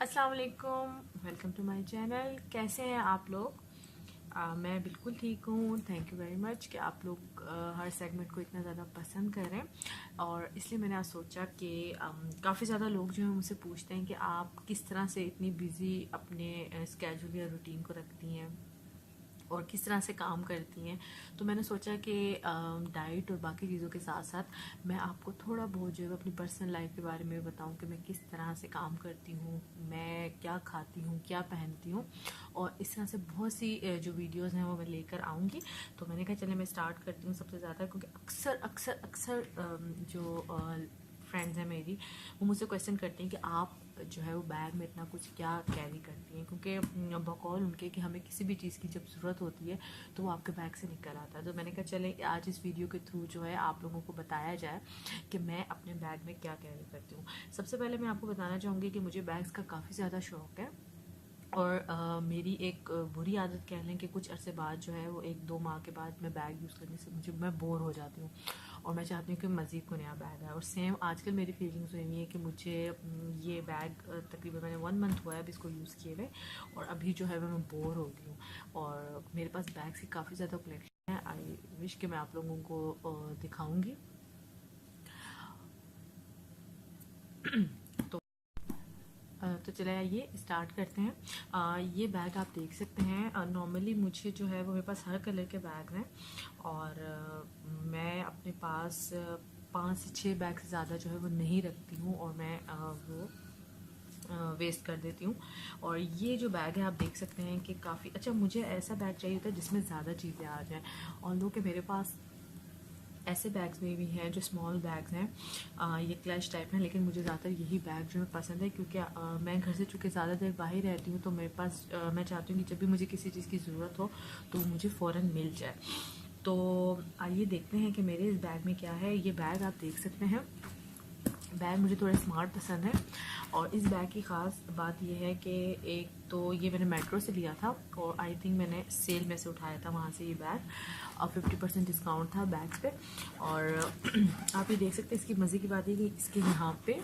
अस्सलाम वालेकुम, welcome to my channel. कैसे हैं आप लोग? मैं बिल्कुल ठीक हूँ। थैंक यू वेरी मच कि आप लोग हर सेगमेंट को इतना ज़्यादा पसंद कर रहे हैं। और इसलिए मैंने आज सोचा कि काफ़ी ज़्यादा लोग जो हैं मुझसे पूछते हैं कि आप किस तरह से इतनी बिज़ी अपने स्केड्यूल या रूटीन को रखती हैं और किस तरह से काम करती हैं। तो मैंने सोचा कि डाइट और बाकी चीज़ों के साथ साथ मैं आपको थोड़ा बहुत जो है अपनी पर्सनल लाइफ के बारे में बताऊं कि मैं किस तरह से काम करती हूँ, मैं क्या खाती हूँ, क्या पहनती हूँ। और इस तरह से बहुत सी जो वीडियोस हैं वो मैं लेकर आऊँगी। तो मैंने कहा चले मैं स्टार्ट करती हूँ सबसे ज़्यादा, क्योंकि अक्सर अक्सर अक्सर जो फ्रेंड्स हैं मेरी, वो मुझसे क्वेश्चन करती हैं कि आप जो है वो बैग में इतना कुछ क्या कैरी करती हैं, क्योंकि बकौल उनके कि हमें किसी भी चीज़ की जब ज़रूरत होती है तो वो आपके बैग से निकल आता है। तो मैंने कहा चले आज इस वीडियो के थ्रू जो है आप लोगों को बताया जाए कि मैं अपने बैग में क्या कैरी करती हूँ। सबसे पहले मैं आपको बताना चाहूँगी कि मुझे बैग्स का काफ़ी ज़्यादा शौक़ है। और मेरी एक बुरी आदत कह लें कि कुछ अरसे बाद जो है वो 1-2 माह के बाद मैं बैग यूज़ करने से मैं बोर हो जाती हूँ और मैं चाहती हूँ कि मज़ीद को नया बैग है। और सेम आजकल मेरी फीलिंग्स हुई है कि मुझे ये बैग तकरीबन मैंने 1 मंथ हुआ है अभी इसको यूज़ किए हुए, और अभी जो है मैं बोर हो गई हूँ। और मेरे पास बैग्स की काफ़ी ज़्यादा कलेक्शन है। आई विश कि मैं आप लोगों को दिखाऊँगी। तो चले आइए स्टार्ट करते हैं। ये बैग आप देख सकते हैं। नॉर्मली मुझे जो है वो मेरे पास हर कलर के बैग हैं, और मैं अपने पास 5 से 6 बैग से ज़्यादा जो है वो नहीं रखती हूँ, और मैं वो वेस्ट कर देती हूँ। और ये जो बैग है आप देख सकते हैं कि काफ़ी अच्छा, मुझे ऐसा बैग चाहिए होता है जिसमें ज़्यादा चीज़ें आ जाएँ। और लो कि मेरे पास ऐसे बैग्स में भी हैं जो स्मॉल बैग्स हैं, ये क्लच टाइप हैं, लेकिन मुझे ज़्यादातर यही बैग जो है पसंद है, क्योंकि मैं घर से चूँकि ज़्यादा देर बाहर रहती हूँ तो मेरे पास मैं चाहती हूँ कि जब भी मुझे किसी चीज़ की ज़रूरत हो तो मुझे फ़ौरन मिल जाए। तो आइए देखते हैं कि मेरे इस बैग में क्या है। ये बैग आप देख सकते हैं। बैग मुझे थोड़ा स्मार्ट पसंद है, और इस बैग की ख़ास बात यह है कि एक तो ये मैंने मेट्रो से लिया था, और आई थिंक मैंने सेल में से उठाया था वहाँ से ये बैग, और 50% डिस्काउंट था बैग्स पे। और आप ये देख सकते हैं। इसकी मज़े की बात है कि इसके यहाँ पे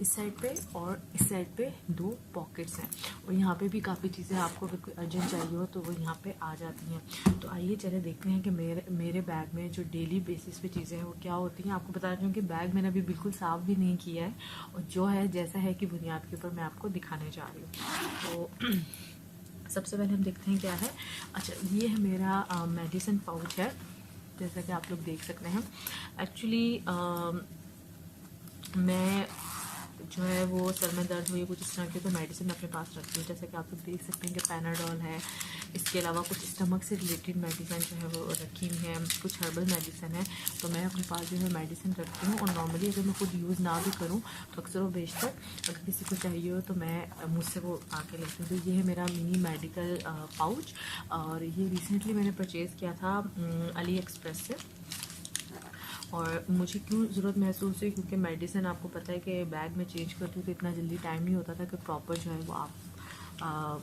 इस साइड पे और इस साइड पे 2 पॉकेट्स हैं, और यहाँ पे भी काफ़ी चीज़ें आपको अगर कोई अर्जेंट चाहिए हो तो वो यहाँ पे आ जाती हैं। तो आइए चले देखते हैं कि मेरे बैग में जो डेली बेसिस पे चीज़ें हैं वो क्या होती हैं। आपको बता रही हूँ कि बैग मैंने अभी बिल्कुल साफ़ भी नहीं किया है, और जो है जैसा है कि बुनियाद के ऊपर मैं आपको दिखाने जा रही हूँ। तो सबसे पहले हम देखते हैं क्या है। अच्छा, ये है मेरा मेडिसिन पाउच है, जैसा कि आप लोग देख सकते हैं। एक्चुअली मैं जो है वो सर में दर्द हुई कुछ इस तरह की तो मेडिसिन अपने पास रखती हूँ, जैसे कि आप लोग देख सकते हैं कि पैनाडोल है। इसके अलावा कुछ स्टमक से रिलेटेड मेडिसिन जो है वो रखी हुई है, कुछ हर्बल मेडिसिन है। तो मैं अपने पास जो है मेडिसिन रखती हूँ, और नॉर्मली अगर मैं खुद यूज़ ना भी करूँ तो अक्सर वो बेशतर अगर किसी को चाहिए हो तो मैं मुझसे वो आके लेती हूँ। तो ये है मेरा मिनी मेडिकल पाउच, और ये रिसेंटली मैंने परचेज़ किया था अली एक्सप्रेस से। और मुझे क्यों ज़रूरत महसूस हुई, क्योंकि मेडिसिन आपको पता है कि बैग में चेंज करती हूँ तो इतना जल्दी टाइम नहीं होता था कि प्रॉपर जो है वो आप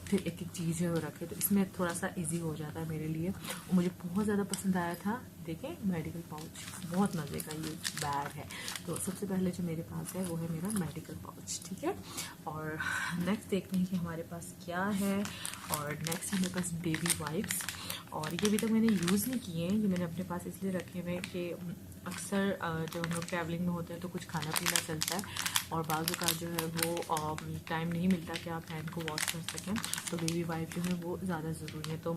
फिर एक एक चीज़ जो है वो रखें। तो इसमें थोड़ा सा इजी हो जाता है मेरे लिए, और मुझे बहुत ज़्यादा पसंद आया था। देखें मेडिकल पाउच, बहुत मज़े का ये बैग है। तो सबसे पहले जो मेरे पास है वो है मेरा मेडिकल पाउच, ठीक है। और नेक्स्ट देखते हैं कि हमारे पास क्या है। और नेक्स्ट है मेरे पास बेबी वाइप्स, और ये अभी तक मैंने यूज़ नहीं किए हैं। ये मैंने अपने पास इसलिए रखे हुए हैं कि अक्सर जब हम लोग ट्रैवलिंग में होते हैं तो कुछ खाना पीना चलता है, और बाज़ू का जो है वो टाइम नहीं मिलता कि आप हैंड को वॉश कर सकें। तो बेबी वाइप जो है वो ज़्यादा ज़रूरी है। तो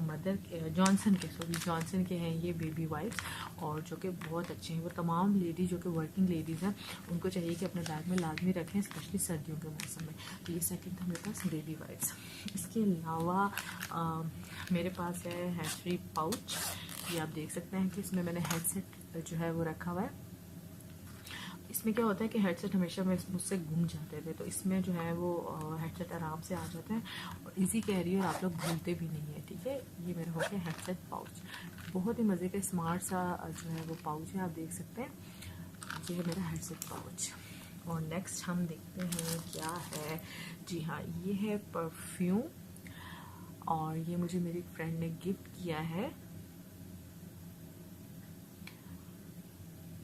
जॉनसन के हैं ये बेबी वाइप्स, और जो कि बहुत अच्छे हैं। वो तमाम लेडी जो कि वर्किंग लेडीज़ हैं उनको चाहिए कि अपने बैग में लाजमी रखें, स्पेशली सर्दियों के मौसम में। तो ये सेकंड था मेरे पास बेबी वाइप्स। इसके अलावा मेरे पास है हैंड्स फ्री पाउच। ये आप देख सकते हैं कि इसमें मैंने हेडसेट जो है वो रखा हुआ है। इसमें क्या होता है कि हेडसेट हमेशा मुझसे घूम जाते थे, तो इसमें जो है वो हेडसेट आराम से आ जाते हैं, और इजी कैरी है, और आप लोग भूलते भी नहीं है, ठीक है। ये मेरा हो गया हेडसेट पाउच, बहुत ही मज़े का स्मार्ट सा जो है वो पाउच है, आप देख सकते हैं। ये है मेरा हेडसेट पाउच। और नेक्स्ट हम देखते हैं क्या है। जी हाँ, ये है परफ्यूम, और ये मुझे मेरी फ्रेंड ने गिफ्ट किया है।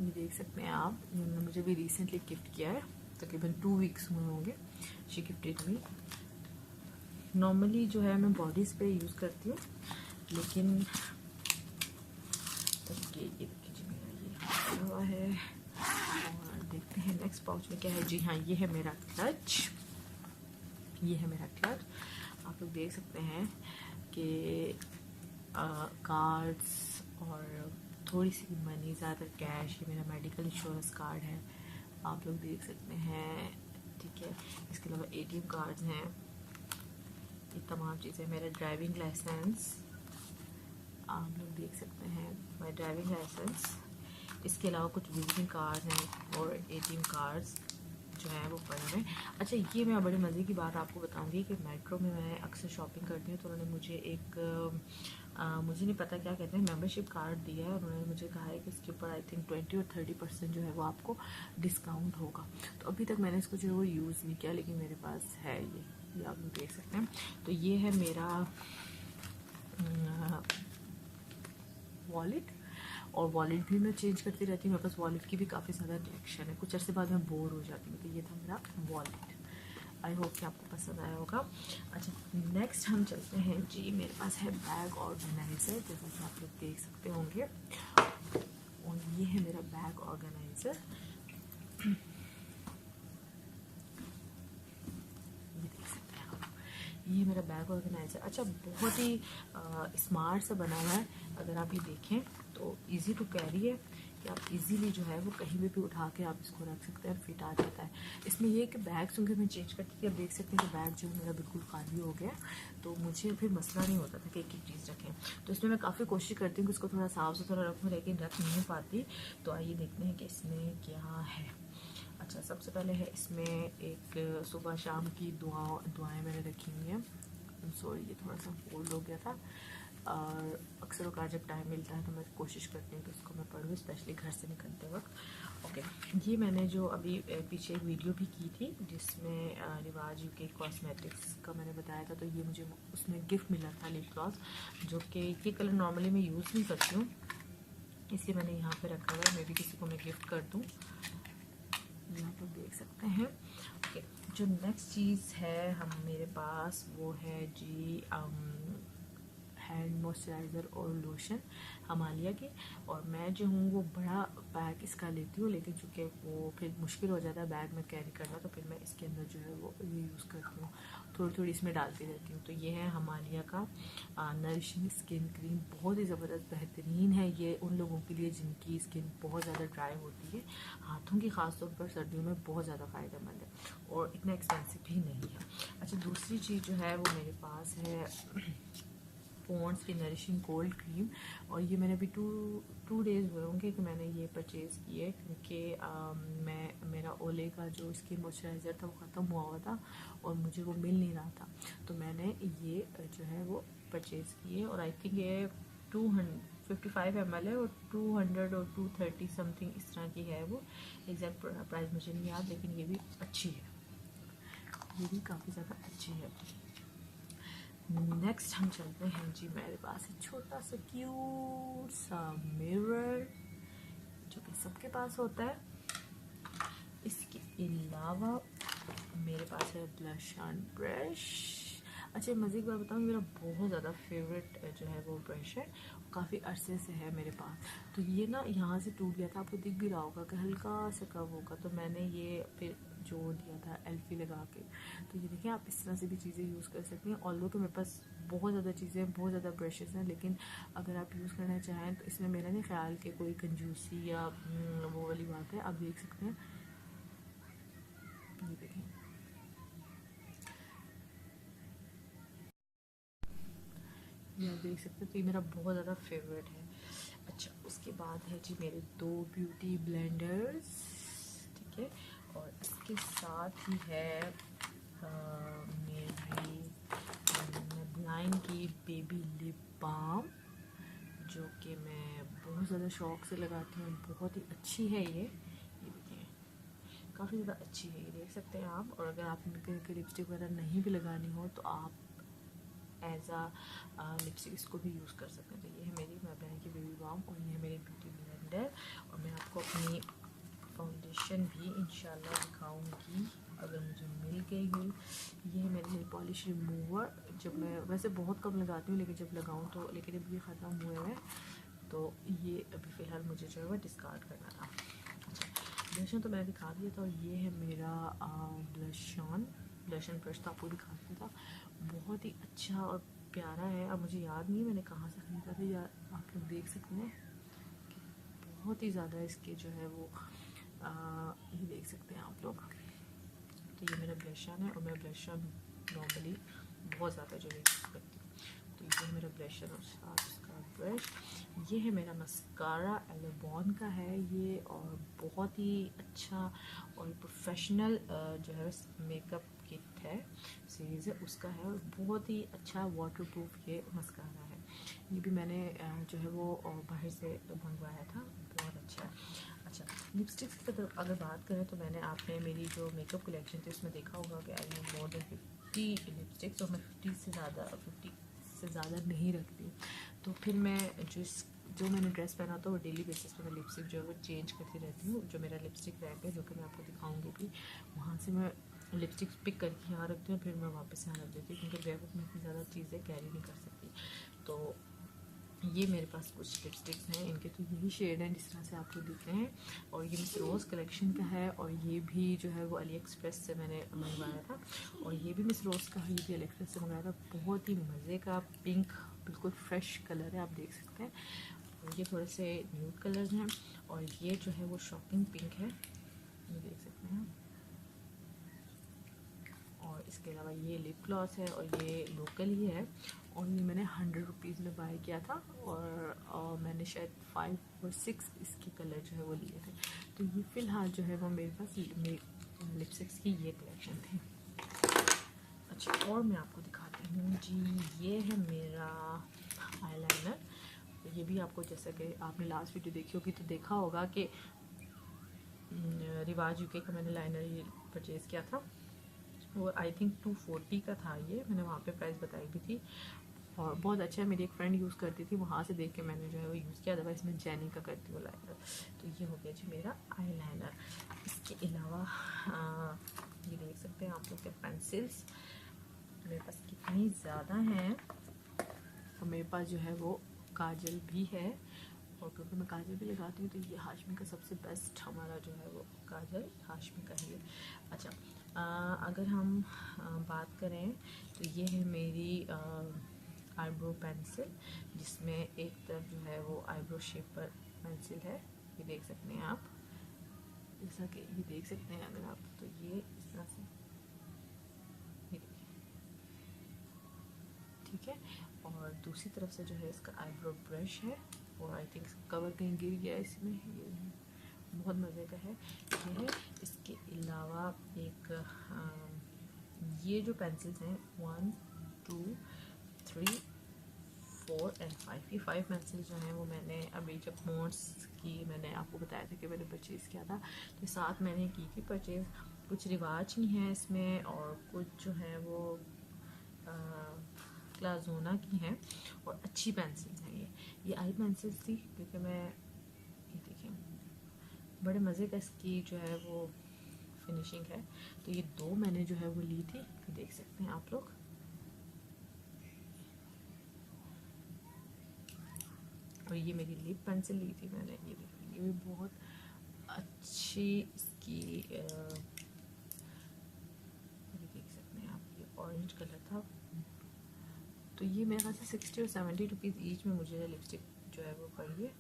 ये देख सकते हैं आप, इन्होंने मुझे भी रिसेंटली गिफ्ट किया है, तकरीबन 2 वीक्स हुए होंगे। She gifted me. नॉर्मली जो है मैं बॉडी स्प्रे यूज़ करती हूँ, लेकिन ये देखिए जी मेरा ये हुआ है। और देखते हैं नेक्स्ट पाउच में क्या है जी। हाँ, ये है मेरा क्लच, ये है मेरा क्लच। आप लोग देख सकते हैं कि कार्ड्स और थोड़ी सी मनी, ज़्यादा कैश, ये मेरा मेडिकल इंश्योरेंस कार्ड है, आप लोग देख सकते हैं, ठीक है। इसके अलावा ATM कार्ड्स हैं, ये तमाम चीज़ें, मेरा ड्राइविंग लाइसेंस, आप लोग देख सकते हैं मेरा ड्राइविंग लाइसेंस। इसके अलावा कुछ विजिटिंग कार्ड्स हैं और ATM कार्ड्स जो है वो पड़े हुए हैं। अच्छा, ये मैं बड़े मज़े की बात आपको बताऊंगी कि मेट्रो में मैं अक्सर शॉपिंग करती हूँ, तो उन्होंने मुझे एक मुझे नहीं पता क्या कहते हैं, मेंबरशिप कार्ड दिया है। उन्होंने मुझे कहा है कि इसके ऊपर आई थिंक 20 और 30% जो है वो आपको डिस्काउंट होगा। तो अभी तक मैंने इसको जो है वो यूज़ नहीं किया, लेकिन मेरे पास है ये आप लोग देख सकते हैं। तो ये है मेरा वॉलेट, और वॉलेट भी मैं चेंज करती रहती हूँ, मेरे पास वॉलेट की भी काफ़ी ज़्यादा कलेक्शन है, कुछ अर्से बाद मैं बोर हो जाती हूँ। तो ये था मेरा वॉलेट, आई होप कि आपको पसंद आया होगा। अच्छा, नेक्स्ट हम चलते हैं जी, मेरे पास है बैग ऑर्गेनाइज़र, जैसा कि आप लोग देख सकते होंगे, और ये है मेरा बैग ऑर्गेनाइज़र। ये देख सकते हैं आप, ये मेरा बैग ऑर्गेनाइज़र। अच्छा, बहुत ही स्मार्ट सा बना हुआ है, अगर आप ये देखें तो ईज़ी टू कैरी है, कि आप इजीली जो है वो कहीं भी उठा के आप इसको रख सकते हैं, फिट आ जाता है। इसमें ये कि बैग चूँकि मैं चेंज करती थी, अब देख सकते हैं कि बैग जो है मेरा बिल्कुल खाली हो गया, तो मुझे फिर मसला नहीं होता था कि एक चीज़ रखें। तो इसमें मैं काफ़ी कोशिश करती हूँ कि इसको थोड़ा साफ़ सुथरा रखूँ, लेकिन रख नहीं पाती। तो आइए देखते हैं कि इसमें क्या है। अच्छा, सबसे पहले है इसमें एक सुबह शाम की दुआएँ मैंने रखी हुई हैं। सॉरी, ये थोड़ा सा फोल्ड हो गया था, और अक्सर औक़ात जब टाइम मिलता है तो मैं कोशिश करती हूँ कि उसको मैं पढूँ, स्पेशली घर से निकलते वक्त। ओके, ये मैंने जो अभी पीछे एक वीडियो भी की थी जिसमें रिवाज UK कॉस्मेटिक्स का मैंने बताया था, तो ये मुझे उसमें गिफ्ट मिला था लिप ग्लॉस, जो कि ये कलर नॉर्मली मैं यूज़ नहीं करती हूँ, इसलिए मैंने यहाँ पे रखा हुआ है, मे भी किसी को मैं गिफ्ट कर दूँ। यहाँ पर देख सकते हैं। ओके, जो नेक्स्ट चीज़ है हम मेरे पास वो है जी हैंड मॉइस्चराइज़र और लोशन हिमालय की, और मैं जो हूँ वो बड़ा बैग इसका लेती हूँ, लेकिन चूँकि वो फिर मुश्किल हो जाता है बैग में कैरी करना, तो फिर मैं इसके अंदर जो है वो ये यूज़ करती हूँ, थोड़ी थोड़ी इसमें डालती रहती हूँ। तो ये है हिमालय का नरिशिंग स्किन क्रीम, बहुत ही ज़बरदस्त बेहतरीन है ये उन लोगों के लिए जिनकी स्किन बहुत ज़्यादा ड्राई होती है, हाथों की ख़ास तौर पर सर्दियों में बहुत ज़्यादा फ़ायदेमंद है, और इतना एक्सपेंसिव भी नहीं है। अच्छा, दूसरी चीज़ जो है वो मेरे पास है पॉन्ड्स की नरिशिंग कोल्ड क्रीम, और ये मैंने अभी टू डेज़ हुए होंगे कि मैंने ये परचेज़ किए, क्योंकि मेरा ओले का जो स्किन मॉइस्चराइज़र था वो ख़त्म हुआ था और मुझे वो मिल नहीं रहा था, तो मैंने ये जो है वो परचेज़ किए, और आई थिंक ये 255 ml है, और 200 और 230 समथिंग इस तरह की है, वो एग्जैक्ट प्राइस मुझे नहीं याद, लेकिन ये भी अच्छी है, ये भी काफ़ी ज़्यादा अच्छी है। नेक्स्ट हम चलते हैं जी, मेरे पास है छोटा सा क्यूट सा मिरर, जो कि सबके पास होता है। इसके अलावा मेरे पास है ब्लश एंड ब्रश। अच्छा, मज़े की बात बताऊँ, मेरा बहुत ज़्यादा फेवरेट जो है वो ब्रश है, काफ़ी अरसे से है मेरे पास। तो ये ना यहाँ से टूट गया था, आपको दिख भी रहा होगा कि हल्का सा कब होगा, तो मैंने ये फिर जोड़ दिया था एल्फी लगा के। तो ये देखिए, आप इस तरह से भी चीज़ें यूज़ कर सकती हैं। ऑल्दो कि मेरे पास बहुत ज़्यादा चीज़ें, बहुत ज़्यादा ब्रशेज़ हैं, लेकिन अगर आप यूज़ करना चाहें तो इसमें मेरा नहीं ख्याल कि कोई कंजूसी या वो वाली बात है। आप देख सकते हैं, ये देखें, ये आप देख सकते हैं, तो ये मेरा बहुत ज़्यादा फेवरेट है। अच्छा, उसके बाद है जी मेरे 2 ब्यूटी ब्लेंडर्स, ठीक है, और इसके साथ ही है मेरी मेबलाइन की बेबी लिप बाम, जो कि मैं बहुत ज़्यादा शौक से लगाती हूँ, बहुत ही अच्छी है ये देखिए, काफ़ी ज़्यादा अच्छी है, ये देख सकते हैं आप। और अगर आप इनके लिपस्टिक वगैरह नहीं भी लगानी हो तो आप एज आ लिपस्टिक इसको भी यूज़ कर सकते हैं। तो ये है मेरी मेबलाइन की बेबी बाम, और ये है मेरी ब्यूटी ब्लेंडर, और मैं आपको अपनी फाउंडेशन भी इंशाल्लाह दिखाऊंगी। अगर मुझे मिल गई हो। ये है मेरे नेल पॉलिश रिमूवर, जब मैं वैसे बहुत कम लगाती हूँ लेकिन जब लगाऊँ तो, लेकिन अब ये ख़त्म हुए हैं तो ये अभी फ़िलहाल मुझे जो है वह डिस्कार्ड करना था। अच्छा, ब्लशन तो मैंने दिखा दिया था। और ये है मेरा ब्लशन ब्रश तो आपको दिखा दिया था। बहुत ही अच्छा और प्यारा है। अब मुझे याद नहीं मैंने कहाँ से ख़रीदा था यार, आप लोग देख सकते हैं कि बहुत ही ज़्यादा इसके जो है वो ये देख सकते हैं आप लोग। तो ये मेरा ब्लशन है और मैं ब्लशन नॉर्मली बहुत ज़्यादा जो यूज़ करती हूँ। तो ये है मेरा ब्लशन और साथ उसका ब्रश। ये है मेरा मस्कारा, एलेबॉन का है ये, और बहुत ही अच्छा और प्रोफेशनल जो है मेकअप किट है, सीरीज़ है उसका है, और बहुत ही अच्छा वाटरप्रूफ ये मस्कारा है। ये भी मैंने जो है वो बाहर से मंगवाया था, बहुत अच्छा है। अच्छा, लिपस्टिक्स की अगर बात करें तो मैंने, आपने मेरी जो मेकअप कलेक्शन थी उसमें देखा होगा कि I have more than 50 lipsticks, और मैं 50 से ज़्यादा नहीं रखती हूँ। तो फिर मैं जो मैंने ड्रेस पहना था वो डेली बेसिस पे मैं लिपस्टिक जो है वो चेंज करती रहती हूँ। जो मेरा लिपस्टिक रैक है, जो कि मैं आपको दिखाऊंगी भी, वहाँ से मैं लिपस्टिक पिक करके यहाँ रखती हूँ, फिर मैं वापस यहाँ रख देती हूँ, क्योंकि बैग में इतनी ज़्यादा चीज़ें कैरी नहीं कर सकती। तो ये मेरे पास कुछ लिपस्टिक्स हैं, इनके तो यही शेड हैं जिस तरह से आपको दिख रहे हैं, और ये मिस रोज़ कलेक्शन का है, और ये भी जो है वो अली एक्सप्रेस से मैंने मंगवाया था, और ये भी मिस रोज़ का है, ये भी अली एक्सप्रेस से मंगवाया था। बहुत ही मज़े का पिंक बिल्कुल फ्रेश कलर है, आप देख सकते हैं। और ये थोड़े से न्यूड कलर हैं, और ये जो है वो शॉकिंग पिंक है, ये देख सकते हैं। और इसके अलावा ये लिप ग्लॉस है, और ये लोकल ही है, और ये मैंने 100 रुपीज़ में बाय किया था, और मैंने शायद 5 और 6 इसके कलर जो है वो लिए थे। तो ये फ़िलहाल जो है वो मेरे पास लिपस्टिक्स की ये कलेक्शन थी। अच्छा, और मैं आपको दिखाती हूँ जी, ये है मेरा आईलाइनर। ये भी आपको, जैसा कि आपने लास्ट वीडियो देखी होगी तो देखा होगा कि रिवाज यूके का मैंने लाइनर ये परचेज़ किया था, वो आई थिंक 240 का था। ये मैंने वहाँ पे प्राइस बताई भी थी, और बहुत अच्छा है। मेरी एक फ्रेंड यूज़ करती थी, वहाँ से देख के मैंने जो है वो यूज़ किया। अदरवाइज़ मैं जेनी का करती हूँ लाइनर। तो ये हो गया जी मेरा आई लाइनर। इसके अलावा ये देख सकते हैं आप लोग के पेंसिल्स मेरे पास कितनी ज़्यादा हैं। और मेरे पास जो है वो काजल भी है, और क्योंकि मैं काजल भी लगाती हूँ तो ये हाशमी का सबसे बेस्ट हमारा जो है वो काजल हाशमी का ही है। अच्छा, अगर हम बात करें तो ये है मेरी आईब्रो पेंसिल, जिसमें एक तरफ जो है वो आईब्रो शेप पर पेंसिल है, ये देख सकते हैं आप, जैसा कि ये देख सकते हैं अगर आप, तो ये इस तरह से, ये देखिए, ठीक है। और दूसरी तरफ से जो है इसका आईब्रो ब्रश है, और आई थिंक कवर कहीं गिर गया इसमें, ये बहुत मज़े का है ये है। इसके अलावा एक ये जो पेंसिल्स हैं 1 2 3 4 एंड 5, ये 5 पेंसिल्स जो हैं वो मैंने अभी जब मोड्स की मैंने आपको बताया था कि मैंने परचेज़ किया था, तो साथ मैंने की थी परचेज़। कुछ रिवाज की हैं इसमें, और कुछ जो है वो क्लाजोना की हैं, और अच्छी पेंसिल्स हैं। ये आई पेंसिल्स थी, क्योंकि मैं, ये देखिए बड़े मज़े का इसकी जो है वो फिनिशिंग है। तो ये 2 मैंने जो है वो ली थी, देख सकते हैं आप लोग। और ये मेरी लिप पेंसिल ली थी मैंने, ये देखिए, ये भी बहुत अच्छी इसकी ये देख सकते हैं आप, ये ऑरेंज कलर था। तो ये मेरे ख्याल से 60 और 70 रुपीज़ ईच में मुझे लिपस्टिक जो है वो पड़ी है,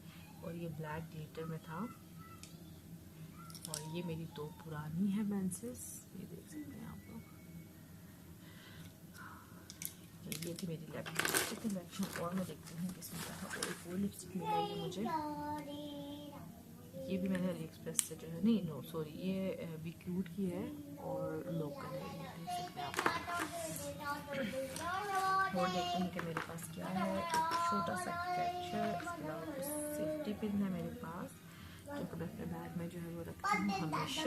और ये ब्लैक ग्लिटर में था। और ये मेरी 2 पुरानी है पेंसिल्स, ये देख सकते हैं आप लोग। ये थी मेरी लिपस्टिक कलेक्शन, और मैं देखती हूँ किसमें क्या है। और वो लिपस्टिक मिलेगी मुझे, ये भी मैंने अली एक्सप्रेस से जो है, नहीं नो सॉरी, ये बी क्यूट की है और लोकल है, ये देख सकते हैं आप। और देखते हैं कि मेरे पास क्या है। एक छोटा सा कैचर, इसके अलावा कुछ सेफ्टी पिन है मेरे पास, जो कि मैं अपने बैग में जो है वो रखती हूँ हमेशा,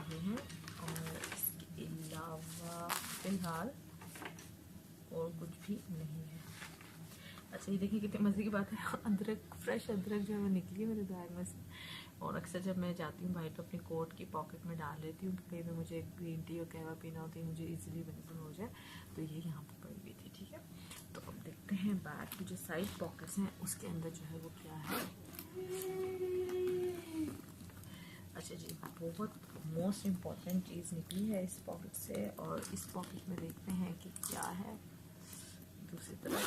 ये है। और इसके अलावा फ़िलहाल और कुछ भी नहीं है। अच्छा, ये देखिए कितने मज़े की बात है, अदरक, फ्रेश अदरक जो है वो निकली है मेरे बैग में से, और अक्सर जब मैं जाती हूँ बाहर तो अपनी कोट की पॉकेट में डाल लेती हूँ कि कहीं भी मुझे ग्रीन टी और कहवा पीना होती है, मुझे इजीली अवेलेबल हो जाए। तो ये यहाँ पर पड़ी हुई थी, ठीक है। तो अब देखते हैं बैग की जो साइड पॉकेट्स हैं उसके अंदर जो है वो क्या है। अच्छा जी, बहुत मोस्ट इम्पॉर्टेंट चीज़ निकली है इस पॉकेट से, और इस पॉकेट में देखते हैं कि क्या है दूसरी तरफ।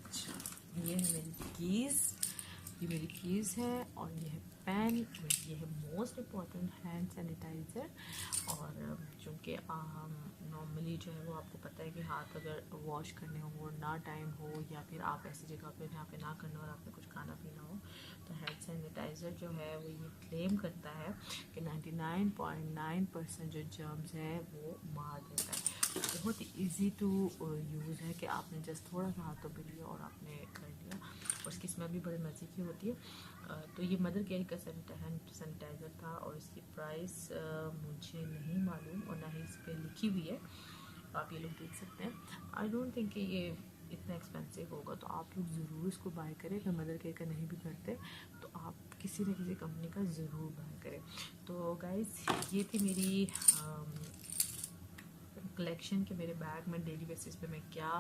अच्छा, ये है मेरी कीज़, ये मेरी कीज़ है, और ये है पेन, और ये है मोस्ट इम्पॉर्टेंट हैंड सैनिटाइज़र। और चूँकि नॉर्मली जो है वो आपको पता है कि हाथ अगर वॉश करने हो ना टाइम हो, या फिर आप ऐसी जगह पे जहाँ पे ना करना और आपने कुछ खाना पीना हो, तो हैंड सैनिटाइज़र जो है वो ये क्लेम करता है कि 99.9% जो जर्म्स है वो मार देता है। बहुत ईजी टू यूज़ है कि आपने जस्ट थोड़ा सा हाथों पे लिया और आपने कर लिया, और इसकी स्मेल भी बड़े मज़े की होती है। तो ये मदर केयर का हैंड सैनिटाइज़र था, और इसकी प्राइस मुझे नहीं मालूम और ना ही इस पर लिखी हुई है, आप ये लोग देख सकते हैं। आई डोंट थिंक कि ये इतना एक्सपेंसिव होगा, तो आप लोग ज़रूर इसको बाय करें। अगर मदर केयर का नहीं भी करते तो आप किसी न किसी कंपनी का ज़रूर बाय करें। तो गाइस, ये थी मेरी कलेक्शन के मेरे बैग में डेली बेसिस पे मैं क्या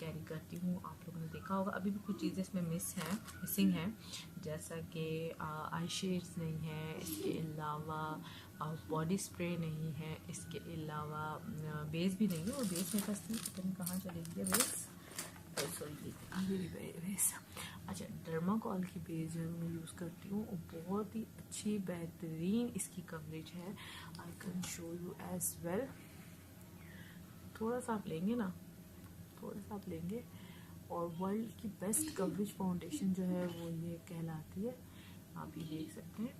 कैरी करती हूँ। आप लोगों ने देखा होगा अभी भी कुछ चीज़ें इसमें मिसिंग हैं, जैसा कि आई शेड्स नहीं है, इसके अलावा बॉडी स्प्रे नहीं है, इसके अलावा बेस भी नहीं है, और बेस मेरे पास थी, पता नहीं कहाँ चली गई है बेस। सॉरी, ये बेस। अच्छा, डर्माकोल की बेस जो मैं यूज़ करती हूँ, बहुत ही अच्छी बेहतरीन इसकी कवरेज है। I can show you as well. थोड़ा सा आप लेंगे ना, थोड़ा सा आप लेंगे, और वर्ल्ड की बेस्ट कवरेज फाउंडेशन जो है वो ये कहलाती है, आप ये देख सकते हैं।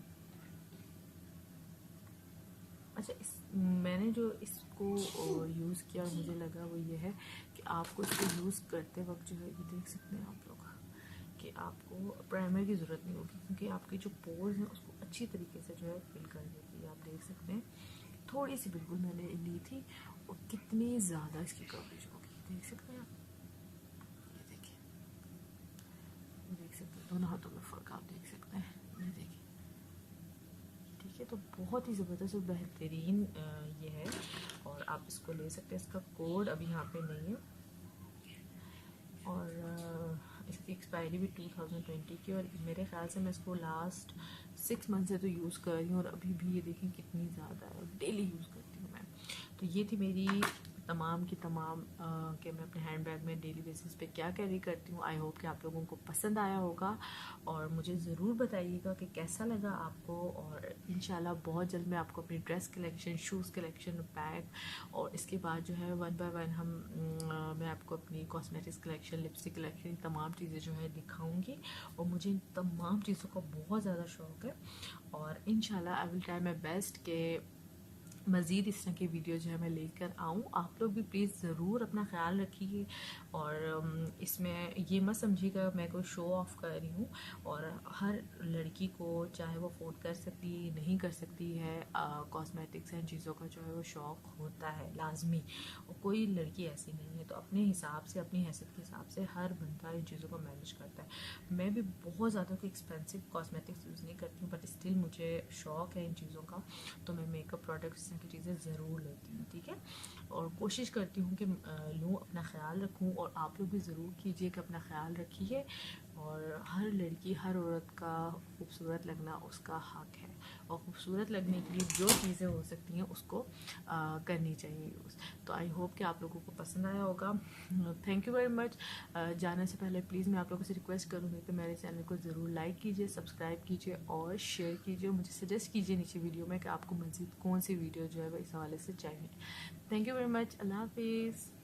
अच्छा, मैंने जो इसको यूज़ किया और मुझे लगा वो ये है कि आपको इसको यूज़ करते वक्त जो है ये देख सकते हैं आप लोग कि आपको प्राइमर की ज़रूरत नहीं होगी, क्योंकि आपके जो पोर्स हैं उसको अच्छी तरीके से जो है फिल कर देती है। आप देख सकते हैं थोड़ी सी बिल्कुल मैंने ली थी, और कितनी ज़्यादा इसकी कवरेज होगी, देख सकते हैं आप। ये देखिए, देख सकते हैं दोनों हाथों में फ़र्क आप देख सकते हैं, ये देखिए, ठीक है। तो बहुत ही ज़बरदस्त और बेहतरीन ये है, और आप इसको ले सकते हैं। इसका कोड अभी यहाँ पे नहीं है, और इसकी एक्सपायरी भी 2020 की, और मेरे ख्याल से मैं इसको लास्ट 6 मंथ से तो यूज़ कर रही हूँ, और अभी भी ये देखें कितनी ज़्यादा है, डेली यूज़ करती हूँ मैं। तो ये थी मेरी तमाम की तमाम कि मैं अपने हैंड बैग में डेली बेसिस पे क्या कैरी करती हूँ। आई होप कि आप लोगों को पसंद आया होगा, और मुझे ज़रूर बताइएगा कि कैसा लगा आपको, और इंशाल्लाह बहुत जल्द मैं आपको अपनी dress collection, shoes collection, bag, और इसके बाद जो है 1 बाय 1 मैं आपको अपनी कॉस्मेटिक्स कलेक्शन, लिपस्टिक कलेक्शन, तमाम चीज़ें जो है दिखाऊँगी। और मुझे इन तमाम चीज़ों का बहुत ज़्यादा शौक़ है, और इंशाल्लाह I will try my best के मज़ीद इस तरह की वीडियो जो है मैं लेकर आऊँ। आप लोग भी प्लीज़ ज़रूर अपना ख्याल रखिए, और इसमें ये मत समझिएगा मैं कोई शो ऑफ कर रही हूँ। और हर लड़की को, चाहे वो अफोर्ड कर सकती नहीं कर सकती है, कॉस्मेटिक्स एंड चीज़ों का जो है वो शौक़ होता है लाजमी, और कोई लड़की ऐसी नहीं है। तो अपने हिसाब से, अपनी हैसियत के हिसाब से हर बंदा इन चीज़ों को मैनेज करता है। मैं भी बहुत ज़्यादा कोई एक्सपेंसिव कॉस्मेटिक्स यूज़ नहीं करती हूँ, बट स्टिल मुझे शौक़ है इन चीज़ों का, तो मैं मेकअप प्रोडक्ट्स की चीज़ें ज़रूर लेती हूँ, ठीक है। और कोशिश करती हूँ कि लूँ, अपना ख्याल रखूँ, और आप लोग भी ज़रूर कीजिए कि अपना ख्याल रखिए। और हर लड़की, हर औरत का खूबसूरत लगना उसका हक है, और खूबसूरत लगने के लिए जो चीज़ें हो सकती हैं उसको करनी चाहिए यूज़। तो आई होप कि आप लोगों को पसंद आया होगा। Thank you very much. जाने से पहले प्लीज़ मैं आप लोगों से रिक्वेस्ट करूँगी कि मेरे चैनल को ज़रूर लाइक कीजिए, सब्सक्राइब कीजिए और शेयर कीजिए। मुझे सजेस्ट कीजिए नीचे वीडियो में कि आपको मज़ीद कौन सी वीडियो जो है वो इस हवाले से चाहिए। Thank you very much. अल्लाह हाफिज़।